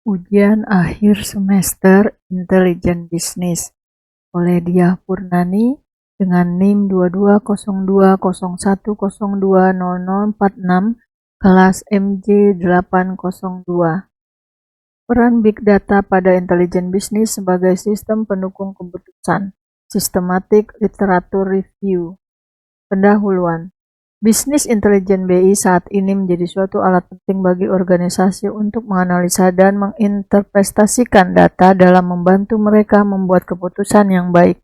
Ujian akhir semester Intelligent Business oleh Diah Purnani dengan NIM 220201020046 kelas MJ802. Peran Big Data pada Intelligent Business sebagai sistem pendukung keputusan. Systematic Literature Review. Pendahuluan. Bisnis intelijen BI saat ini menjadi suatu alat penting bagi organisasi untuk menganalisa dan menginterpretasikan data dalam membantu mereka membuat keputusan yang baik.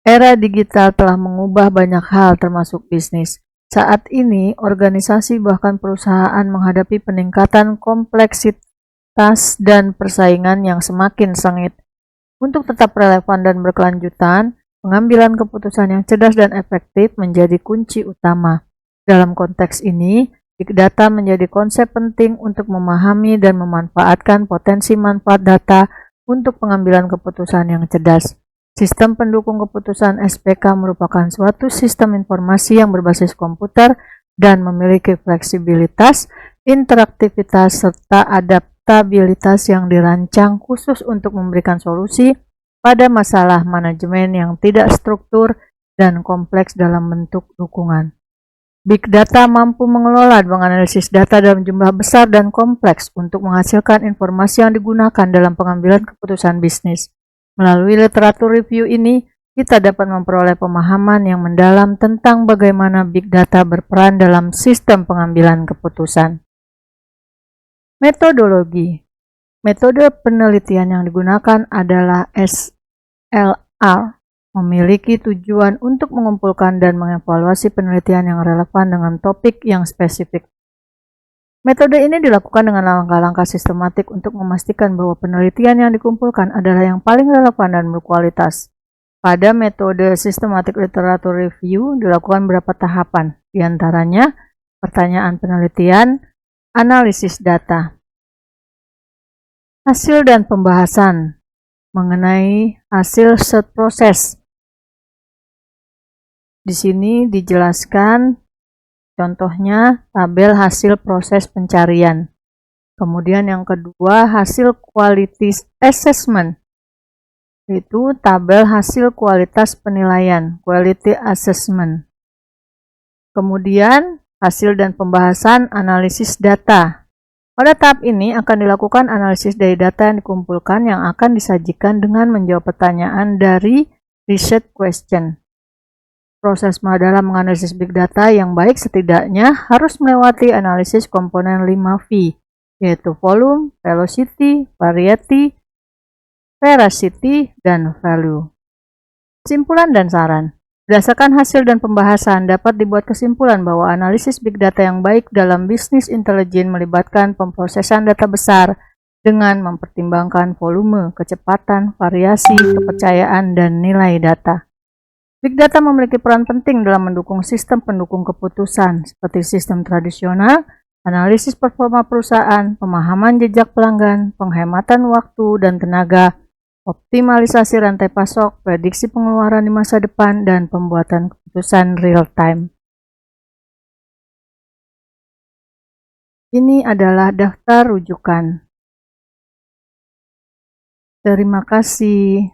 Era digital telah mengubah banyak hal termasuk bisnis. Saat ini, organisasi bahkan perusahaan menghadapi peningkatan kompleksitas dan persaingan yang semakin sengit. Untuk tetap relevan dan berkelanjutan, pengambilan keputusan yang cerdas dan efektif menjadi kunci utama. Dalam konteks ini, Big Data menjadi konsep penting untuk memahami dan memanfaatkan potensi manfaat data untuk pengambilan keputusan yang cerdas. Sistem pendukung keputusan SPK merupakan suatu sistem informasi yang berbasis komputer dan memiliki fleksibilitas, interaktivitas, serta adaptabilitas yang dirancang khusus untuk memberikan solusi pada masalah manajemen yang tidak struktur dan kompleks dalam bentuk dukungan. Big Data mampu mengelola dan menganalisis data dalam jumlah besar dan kompleks untuk menghasilkan informasi yang digunakan dalam pengambilan keputusan bisnis. Melalui literatur review ini, kita dapat memperoleh pemahaman yang mendalam tentang bagaimana Big Data berperan dalam sistem pengambilan keputusan. Metodologi. Metode penelitian yang digunakan adalah SLR, memiliki tujuan untuk mengumpulkan dan mengevaluasi penelitian yang relevan dengan topik yang spesifik. Metode ini dilakukan dengan langkah-langkah sistematik untuk memastikan bahwa penelitian yang dikumpulkan adalah yang paling relevan dan berkualitas. Pada metode Systematic Literature Review dilakukan beberapa tahapan, diantaranya pertanyaan penelitian, analisis data, hasil dan pembahasan mengenai hasil search process. Di sini dijelaskan contohnya tabel hasil proses pencarian. Kemudian yang kedua, hasil quality assessment. Itu tabel hasil kualitas penilaian, quality assessment. Kemudian hasil dan pembahasan analisis data. Pada tahap ini akan dilakukan analisis dari data yang dikumpulkan yang akan disajikan dengan menjawab pertanyaan dari research question. Proses dalam menganalisis big data yang baik setidaknya harus melewati analisis komponen 5V, yaitu volume, velocity, variety, veracity, dan value. Kesimpulan dan saran. Berdasarkan hasil dan pembahasan, dapat dibuat kesimpulan bahwa analisis big data yang baik dalam bisnis intelijen melibatkan pemrosesan data besar dengan mempertimbangkan volume, kecepatan, variasi, kepercayaan, dan nilai data. Big Data memiliki peran penting dalam mendukung sistem pendukung keputusan seperti sistem tradisional, analisis performa perusahaan, pemahaman jejak pelanggan, penghematan waktu dan tenaga, optimalisasi rantai pasok, prediksi pengeluaran di masa depan, dan pembuatan keputusan real time. Ini adalah daftar rujukan. Terima kasih.